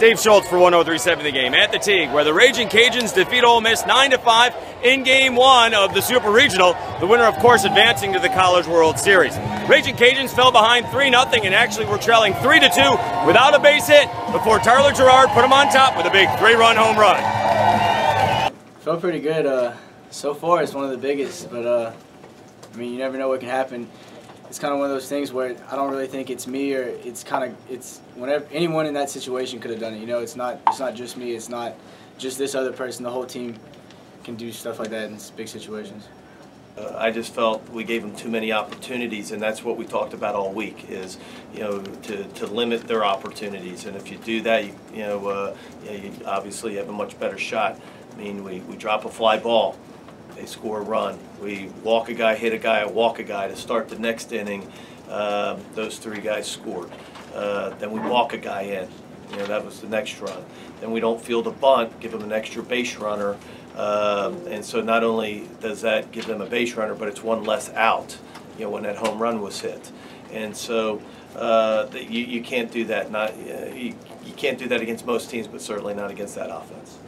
Dave Schultz for 103.7 The Game at the Teague, where the Raging Cajuns defeat Ole Miss 9-5 in Game 1 of the Super Regional. The winner, of course, advancing to the College World Series. Raging Cajuns fell behind 3-0 and actually were trailing 3-2 without a base hit before Tyler Gerard put them on top with a big 3-run home run. Felt pretty good. So far, it's one of the biggest, but I mean, you never know what can happen. It's kind of one of those things where I don't really think it's me, or it's whenever anyone in that situation could have done it. You know, it's not just me. It's not just this other person. The whole team can do stuff like that in big situations. I just felt we gave them too many opportunities, and that's what we talked about all week. Is to limit their opportunities, and if you do that, you obviously have a much better shot. I mean, we drop a fly ball. They score a run. We walk a guy, hit a guy, walk a guy to start the next inning. Those three guys scored. Then we walk a guy in. That was the next run. Then we don't field a bunt, give them an extra base runner. And so not only does that give them a base runner, but it's one less out, when that home run was hit. And so you can't do that. You can't do that against most teams, but certainly not against that offense.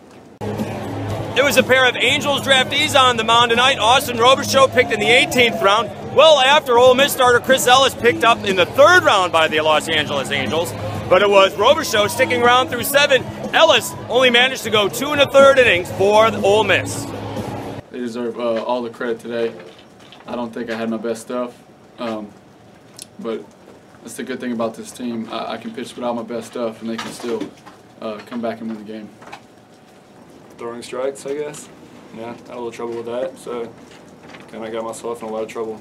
There was a pair of Angels draftees on the mound tonight. Austin Robichaux picked in the 18th round, well after Ole Miss starter Chris Ellis picked up in the 3rd round by the Los Angeles Angels. But it was Robichaux sticking around through 7. Ellis only managed to go 2 1/3 innings for Ole Miss. They deserve all the credit today. I don't think I had my best stuff, but that's the good thing about this team. I can pitch without my best stuff, and they can still come back and win the game. Throwing strikes, I guess. Yeah, had a little trouble with that, so kind of got myself in a lot of trouble.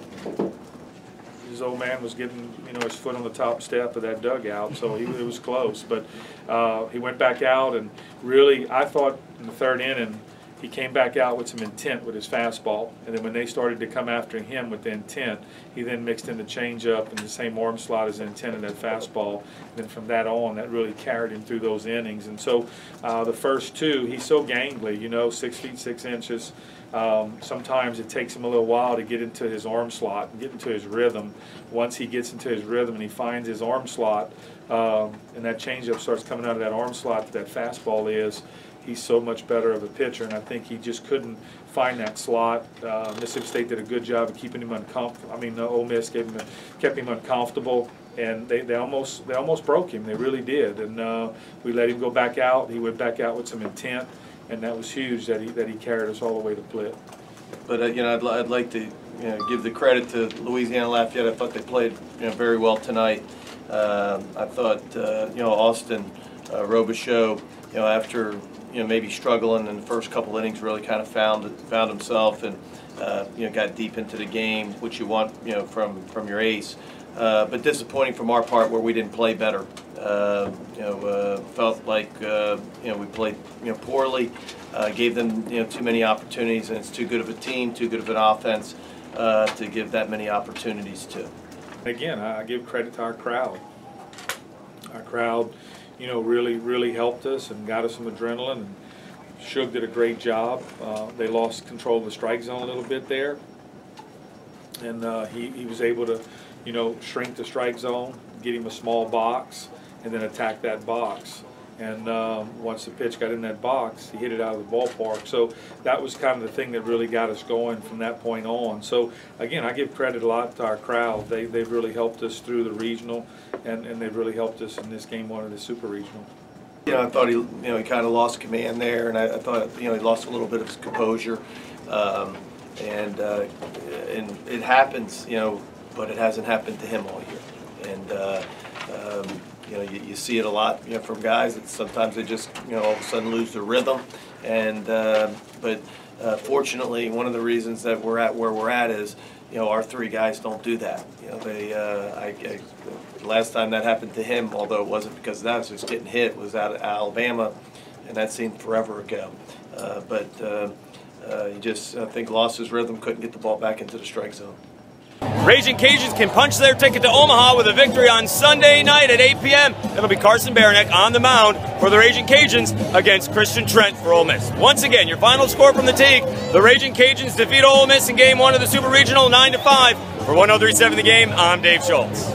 His old man was getting, his foot on the top step of that dugout, so it was close. But he went back out, and really, I thought in the 3rd inning, he came back out with some intent with his fastball. And then when they started to come after him with the intent, he then mixed in the changeup and the same arm slot as the intent of that fastball. And then from that on, that really carried him through those innings. And so the first 2, he's so gangly, 6 feet 6 inches. Sometimes it takes him a little while to get into his arm slot and get into his rhythm. Once he gets into his rhythm and he finds his arm slot, and that changeup starts coming out of that arm slot that fastball is, he's so much better of a pitcher, and I think he just couldn't find that slot. Mississippi State did a good job of keeping him uncomfortable. I mean, Ole Miss kept him uncomfortable, and they almost broke him. They really did, and we let him go back out. He went back out with some intent, and that was huge that he carried us all the way to play. But I'd like to give the credit to Louisiana Lafayette. I thought they played very well tonight. I thought Austin Robichaux, after maybe struggling in the first couple innings, really kind of found himself and got deep into the game, which you want from your ace. But disappointing from our part where we didn't play better. Felt like we played poorly, gave them too many opportunities, and it's too good of a team, too good of an offense to give that many opportunities to. Again, I give credit to our crowd. Our crowd, really helped us and got us some adrenaline. And Shug did a great job. They lost control of the strike zone a little bit there, and he was able to, shrink the strike zone, get him a small box, and then attack that box. And once the pitch got in that box, he hit it out of the ballpark. So that was kind of the thing that really got us going from that point on. So again, I give credit a lot to our crowd. They've really helped us through the regional, and they've really helped us in this Game 1 of the Super Regional. I thought he kind of lost command there, and I thought he lost a little bit of his composure, and it happens, but it hasn't happened to him all year. And you see it a lot, from guys that sometimes they just, all of a sudden lose their rhythm. And but fortunately, one of the reasons that we're at where we're at is, our 3 guys don't do that. Last time that happened to him, although it wasn't because of that, it was just getting hit, was out of Alabama, and that seemed forever ago. He just, I think, lost his rhythm, couldn't get the ball back into the strike zone. Raging Cajuns can punch their ticket to Omaha with a victory on Sunday night at 8 p.m. It'll be Carson Baranek on the mound for the Raging Cajuns against Christian Trent for Ole Miss. Once again, your final score from the Teague: the Raging Cajuns defeat Ole Miss in Game 1 of the Super Regional 9-5. For 103.7 The Game, I'm Dave Schultz.